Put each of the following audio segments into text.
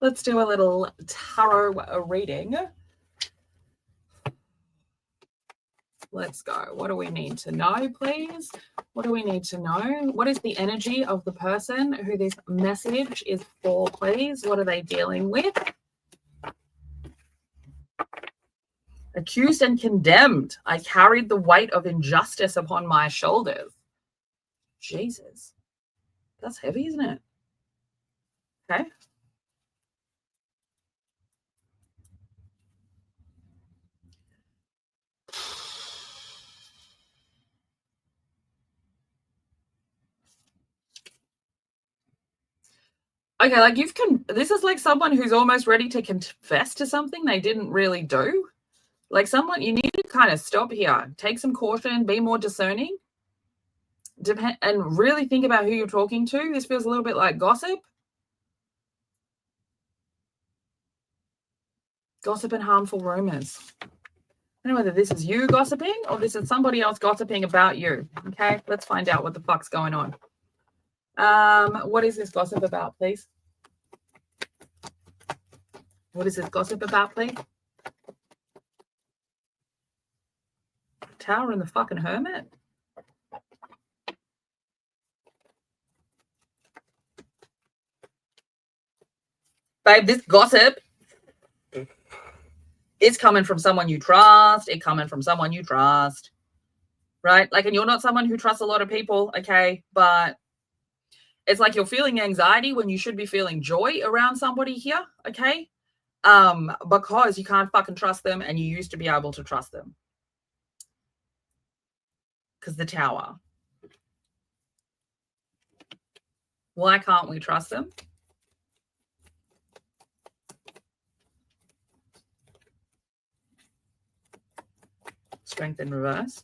Let's do a little tarot reading. Let's go. What do we need to know, please? What do we need to know? What is the energy of the person who this message is for, please? What are they dealing with? Accused and condemned. I carried the weight of injustice upon my shoulders. Jesus. That's heavy, isn't it? Okay. Okay, like this is like someone who's almost ready to confess to something they didn't really do. Like someone, you need to kind of stop here, take some caution, be more discerning, and really think about who you're talking to. This feels a little bit like gossip. Gossip and harmful rumors. I don't know whether this is you gossiping or this is somebody else gossiping about you. Okay, let's find out what the fuck's going on. What is this gossip about, please? What is this gossip about, please? Tower and the fucking Hermit. Babe, this gossip is coming from someone you trust. It's coming from someone you trust, right? Like, and you're not someone who trusts a lot of people, okay? But it's like you're feeling anxiety when you should be feeling joy around somebody here, okay? Because you can't fucking trust them and you used to be able to trust them. Because the Tower. Why can't we trust them? Strength in reverse.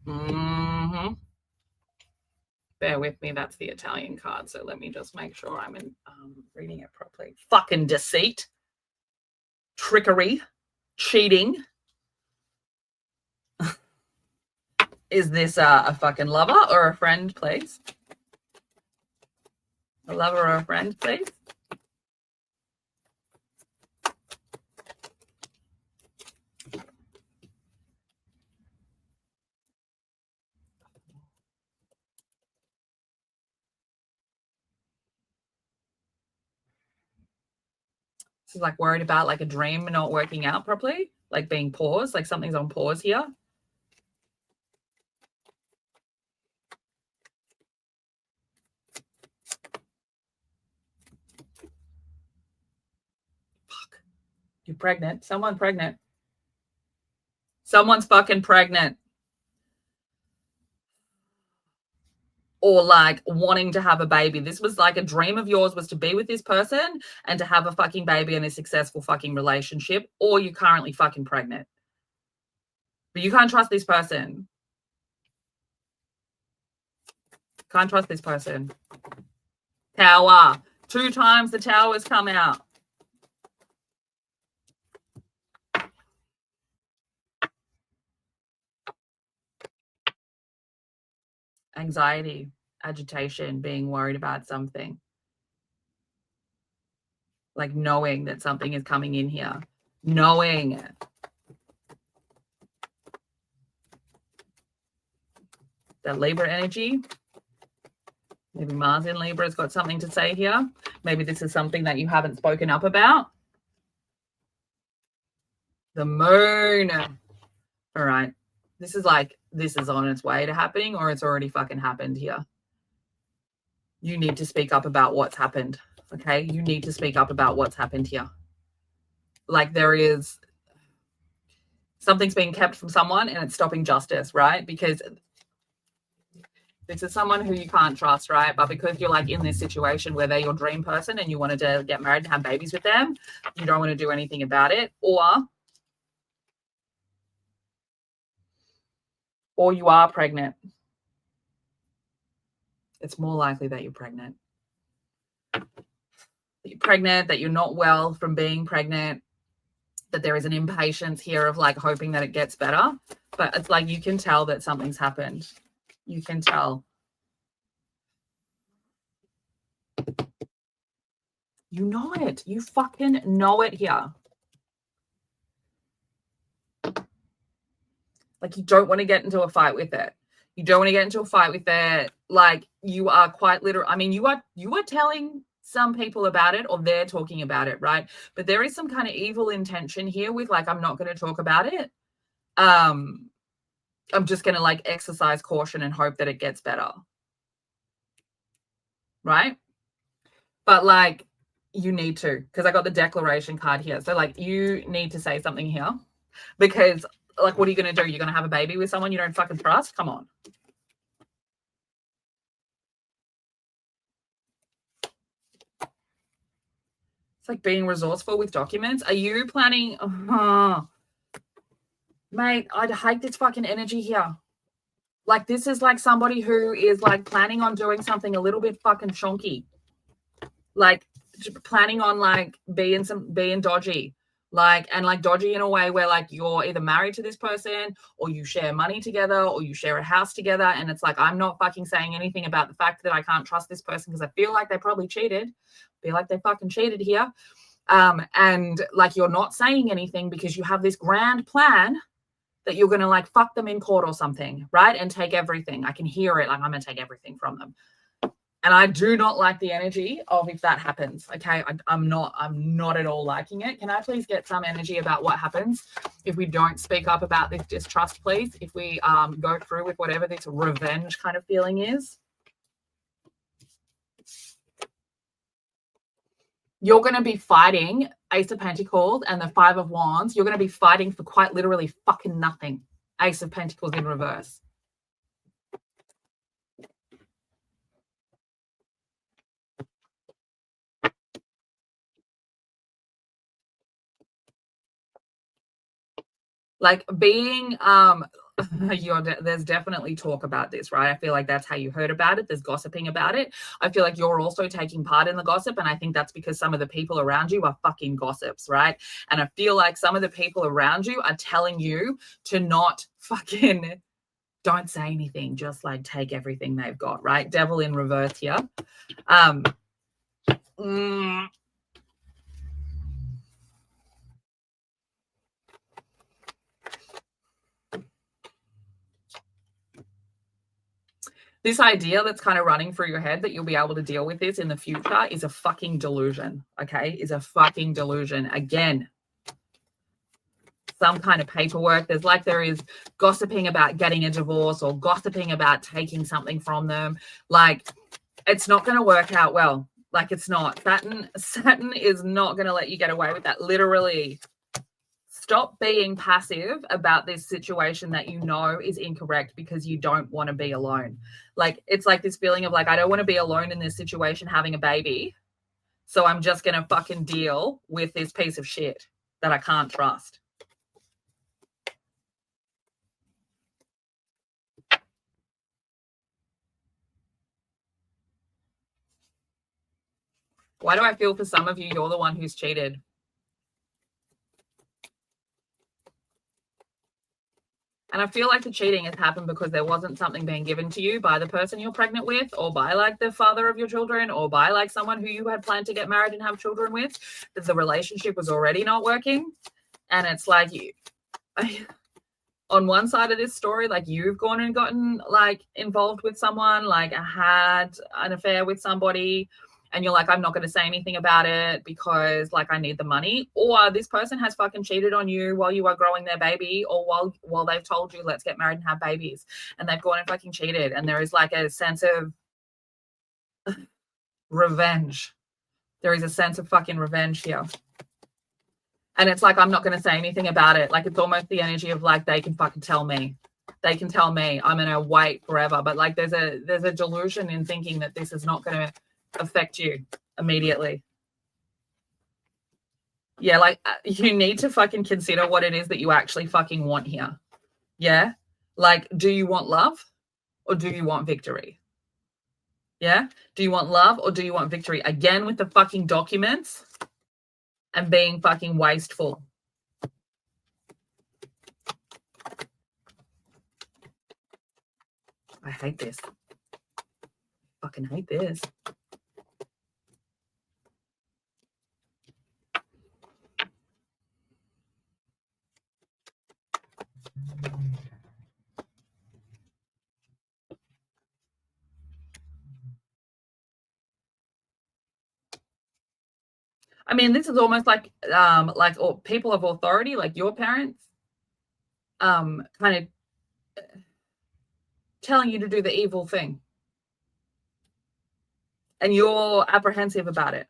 Mm-hmm. Bear with me, that's the Italian card, so let me just make sure I'm reading it properly. Fucking deceit, trickery, cheating. Is this a fucking lover or a friend, please? A lover or a friend, please? This is like worried about like a dream not working out properly, like being paused, like something's on pause here. Fuck. You're pregnant. Someone pregnant. Someone's fucking pregnant. Or like wanting to have a baby. This was like a dream of yours was to be with this person and to have a fucking baby in a successful fucking relationship, or you're currently fucking pregnant. But you can't trust this person. Can't trust this person. Tower. 2 times the tower's come out. Anxiety, agitation, being worried about something. Like knowing that something is coming in here. Knowing. That Libra energy. Maybe Mars in Libra has got something to say here. Maybe this is something that you haven't spoken up about. The moon. All right. This is on its way to happening, or it's already fucking happened here. You need to speak up about what's happened. Okay. You need to speak up about what's happened here. Like there is something's being kept from someone and it's stopping justice, right? Because this is someone who you can't trust, right? But because you're like in this situation where they're your dream person and you wanted to get married and have babies with them, you don't want to do anything about it. Or you are pregnant. It's more likely that you're pregnant. That you're not well from being pregnant, that there is an impatience here of like hoping that it gets better. But it's like you can tell that something's happened. You can tell. You know it. You fucking know it here. Like, you don't want to get into a fight with it. You don't want to get into a fight with it. Like, you are quite literal. I mean, you are telling some people about it, or they're talking about it, right? But there is some kind of evil intention here with, like, I'm not going to talk about it. I'm just going to, like, exercise caution and hope that it gets better. Right? But, like, you need to, because I got the declaration card here. So, like, you need to say something here, because, like, what are you going to do? You're going to have a baby with someone you don't fucking trust? Come on. It's like being resourceful with documents. Are you planning? Mate, I'd hate this fucking energy here. Like, this is like somebody who is, like, planning on doing something a little bit fucking chonky. Like, planning on, like, being dodgy. Like, and, like, dodgy in a way where, like, you're either married to this person, or you share money together, or you share a house together. And it's like, I'm not fucking saying anything about the fact that I can't trust this person because I feel like they probably cheated. I feel like they fucking cheated here. And, like, you're not saying anything because you have this grand plan that you're going to, like, fuck them in court or something, right? And take everything. I can hear it. Like, I'm going to take everything from them. And I do not like the energy of if that happens. Okay. I'm not at all liking it. Can I please get some energy about what happens if we don't speak up about this distrust, please? If we go through with whatever this revenge kind of feeling is. You're going to be fighting Ace of Pentacles and the Five of Wands. You're going to be fighting for quite literally fucking nothing. Ace of Pentacles in reverse. Like, being there's definitely talk about this, right? I feel like that's how you heard about it. There's gossiping about it. I feel like you're also taking part in the gossip, and I think that's because some of the people around you are fucking gossips, right? And I feel like some of the people around you are telling you to not fucking, don't say anything, just, like, take everything they've got, right? Devil in reverse here. This idea that's kind of running through your head that you'll be able to deal with this in the future is a fucking delusion, okay? Is a fucking delusion. Again, some kind of paperwork. There is gossiping about getting a divorce or gossiping about taking something from them. Like, it's not going to work out well. Like, it's not. Saturn is not going to let you get away with that. Literally. Stop being passive about this situation that you know is incorrect because you don't want to be alone. Like, it's like this feeling of, like, I don't want to be alone in this situation having a baby, so I'm just going to fucking deal with this piece of shit that I can't trust. Why do I feel for some of you, you're the one who's cheated? And I feel like the cheating has happened because there wasn't something being given to you by the person you're pregnant with, or by, like, the father of your children, or by, like, someone who you had planned to get married and have children with. That the relationship was already not working. And it's like, on one side of this story, like, you've gone and gotten, like, involved with someone, like, had an affair with somebody, and you're like, I'm not going to say anything about it because, like, I need the money. Or this person has fucking cheated on you while you are growing their baby, or while they've told you, let's get married and have babies, and they've gone and fucking cheated. And there is, like, a sense of revenge. There is a sense of fucking revenge here. And it's like, I'm not going to say anything about it. Like, it's almost the energy of, like, they can fucking tell me. They can tell me. I'm going to wait forever. But, like, there's a delusion in thinking that this is not going to affect you immediately. Yeah, like, you need to fucking consider what it is that you actually fucking want here. Yeah? Like, do you want love or do you want victory? Yeah? Do you want love or do you want victory? Again, with the fucking documents and being fucking wasteful. I hate this. Fucking hate this. I mean, this is almost like or people of authority, like your parents, kind of telling you to do the evil thing. And you're apprehensive about it.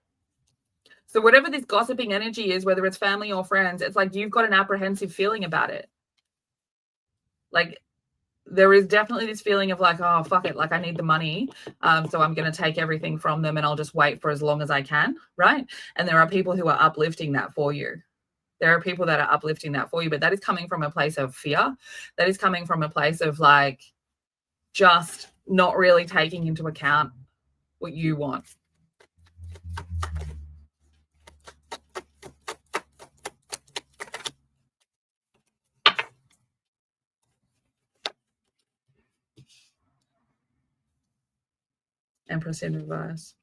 So whatever this gossiping energy is, whether it's family or friends, it's like you've got an apprehensive feeling about it. Like there is definitely this feeling of like, oh, fuck it, like I need the money. So I'm going to take everything from them and I'll just wait for as long as I can, right? And there are people who are uplifting that for you. There are people that are uplifting that for you, but that is coming from a place of fear. That is coming from a place of like just not really taking into account what you want. Empress in reverse.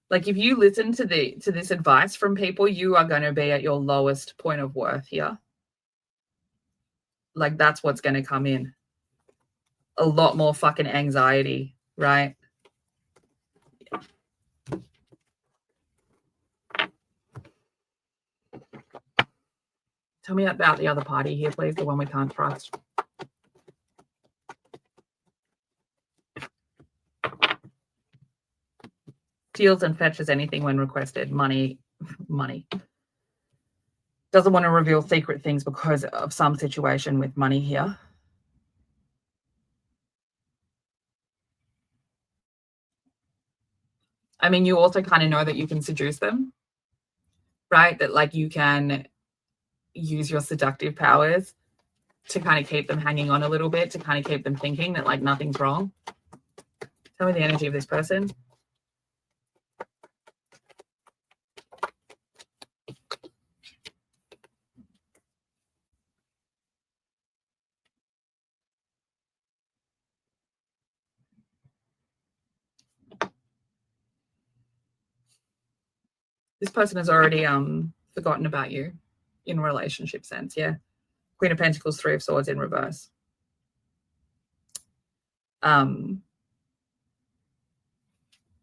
Like if you listen to this advice from people, you are going to be at your lowest point of worth here. Like that's what's going to come in. A lot more fucking anxiety, right? Tell me about the other party here, please, the one we can't trust. Steals and fetches anything when requested. Money. Doesn't want to reveal secret things because of some situation with money here. I mean, you also kind of know that you can seduce them, right? That like you can use your seductive powers to kind of keep them hanging on a little bit, to kind of keep them thinking that like nothing's wrong. Tell me the energy of this person. This person has already forgotten about you in a relationship sense, yeah. Queen of Pentacles, Three of Swords in reverse. This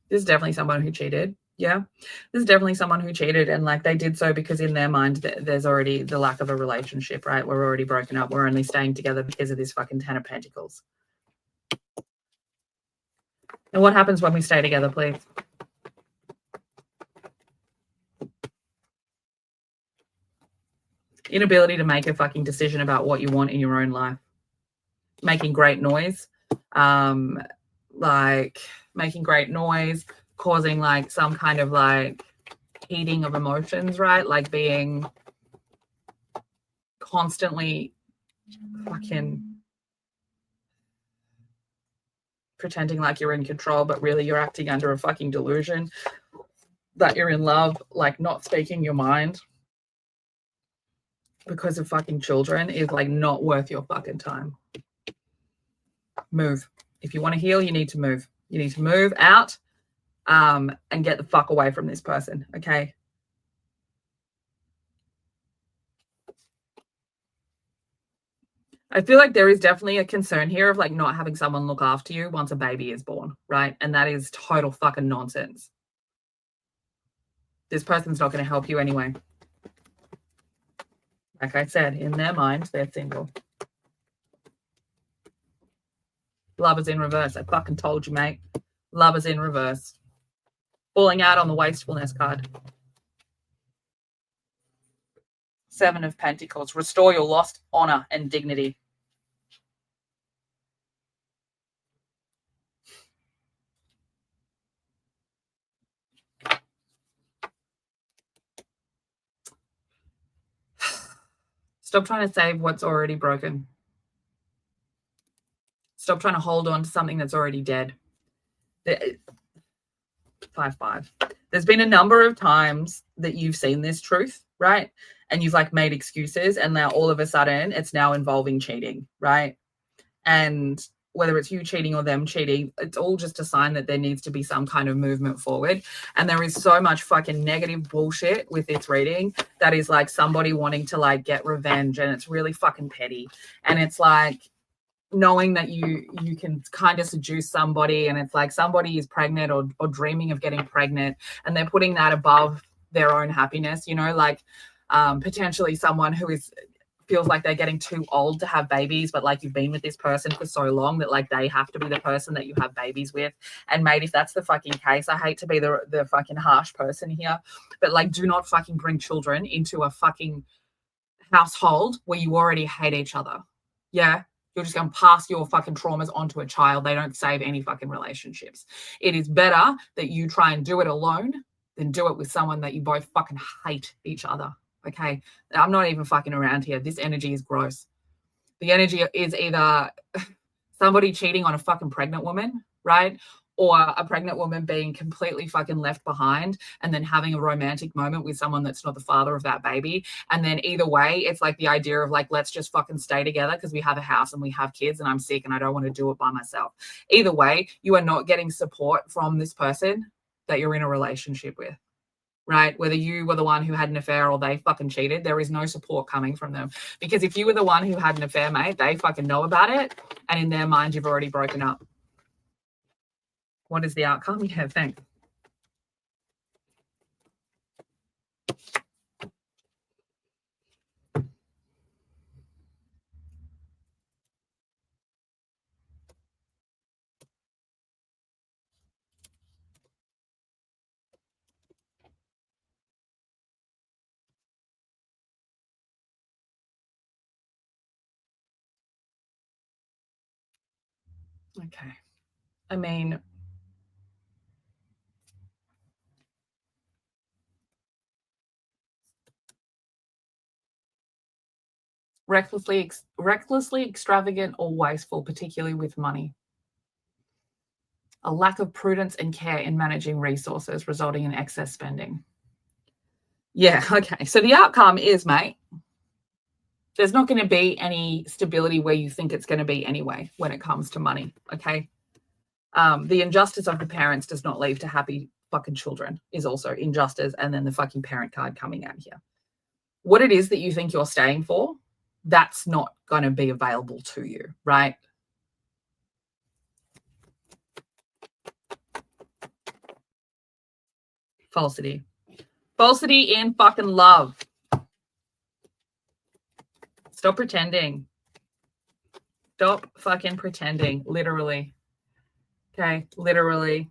is definitely someone who cheated. Yeah, this is definitely someone who cheated, and like they did so because in their mind there's already the lack of a relationship, right? We're already broken up. We're only staying together because of this fucking Ten of Pentacles. And what happens when we stay together, please? Inability to make a fucking decision about what you want in your own life. Making great noise. Like making great noise, causing like some kind of like heating of emotions, right? Like being constantly fucking pretending like you're in control, but really you're acting under a fucking delusion that you're in love, like not speaking your mind because of fucking children is like not worth your fucking time. Move. If you want to heal, you need to move. You need to move out and get the fuck away from this person, okay? I feel like there is definitely a concern here of like not having someone look after you once a baby is born, right? And that is total fucking nonsense. This person's not going to help you anyway. Like I said, in their mind, they're single. Lovers in reverse. I fucking told you, mate. Lovers in reverse. Falling out on the wastefulness card. Seven of Pentacles. Restore your lost honor and dignity. Stop trying to save what's already broken. Stop trying to hold on to something that's already dead. 5-5. There's been a number of times that you've seen this truth, right? And you've like made excuses, and now all of a sudden it's now involving cheating, right? And whether it's you cheating or them cheating, it's all just a sign that there needs to be some kind of movement forward. And there is so much fucking negative bullshit with this reading that is like somebody wanting to like get revenge, and it's really fucking petty. And it's like knowing that you can kind of seduce somebody, and it's like somebody is pregnant or dreaming of getting pregnant, and they're putting that above their own happiness, you know, like potentially someone who feels like they're getting too old to have babies, but like you've been with this person for so long that like they have to be the person that you have babies with. And mate, if that's the fucking case, I hate to be the fucking harsh person here, but like do not fucking bring children into a fucking household where you already hate each other. Yeah. You're just going to pass your fucking traumas onto a child. They don't save any fucking relationships. It is better that you try and do it alone than do it with someone that you both fucking hate each other. Okay. I'm not even fucking around here. This energy is gross. The energy is either somebody cheating on a fucking pregnant woman, right? Or a pregnant woman being completely fucking left behind and then having a romantic moment with someone that's not the father of that baby. And then either way, it's like the idea of like, let's just fucking stay together because we have a house and we have kids and I'm sick and I don't want to do it by myself. Either way, you are not getting support from this person that you're in a relationship with. Right? Whether you were the one who had an affair or they fucking cheated, there is no support coming from them. Because if you were the one who had an affair, mate, they fucking know about it. And in their mind, you've already broken up. What is the outcome? Yeah, thanks. Okay. I mean, recklessly extravagant or wasteful, particularly with money. A lack of prudence and care in managing resources, resulting in excess spending. Yeah, okay. So the outcome is, mate, there's not going to be any stability where you think it's going to be anyway when it comes to money, okay? The injustice of the parents does not lead to happy fucking children is also injustice, and then the fucking parent card coming out here. What it is that you think you're staying for, that's not going to be available to you, right? Falsity. Falsity in fucking love. Stop pretending. Stop fucking pretending, literally. Okay, literally.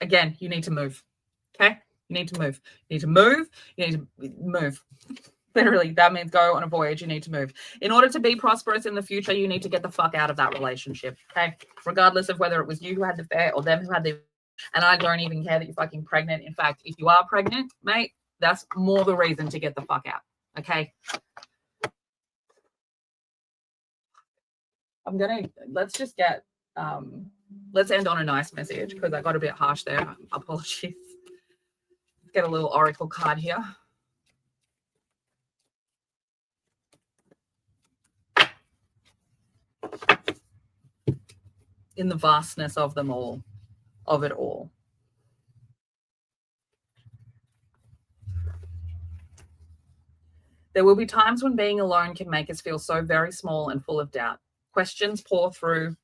Again, you need to move. Okay? You need to move. You need to move. You need to move. Literally, that means go on a voyage. You need to move. In order to be prosperous in the future, you need to get the fuck out of that relationship. Okay? Regardless of whether it was you who had the affair or them who had the. And I don't even care that you're fucking pregnant. In fact, if you are pregnant, mate, that's more the reason to get the fuck out. Okay? Let's just get, let's end on a nice message because I got a bit harsh there. Apologies. Let's get a little oracle card here. In the vastness of them all, of it all. There will be times when being alone can make us feel so very small and full of doubt. Questions pour through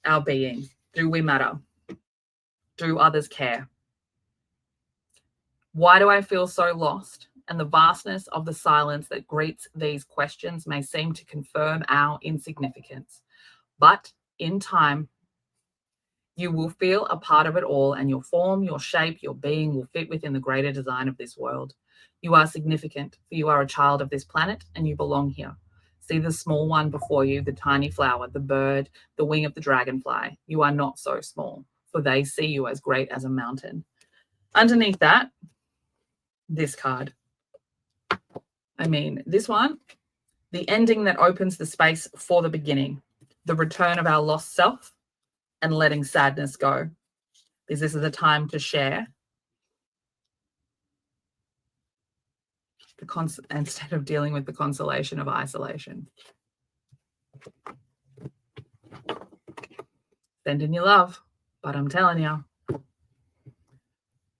our being. Do we matter? Do others care? Why do I feel so lost? And the vastness of the silence that greets these questions may seem to confirm our insignificance. But in time, you will feel a part of it all, and your form, your shape, your being will fit within the greater design of this world. You are significant, for you are a child of this planet and you belong here. See the small one before you, the tiny flower, the bird, the wing of the dragonfly. You are not so small, for they see you as great as a mountain. Underneath that, this card. I mean, this one, the ending that opens the space for the beginning, the return of our lost self and letting sadness go. Because this is a time to share instead of dealing with the consolation of isolation. Send in your love, but I'm telling you,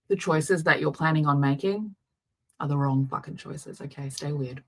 the choices that you're planning on making are the wrong fucking choices. Okay, stay weird.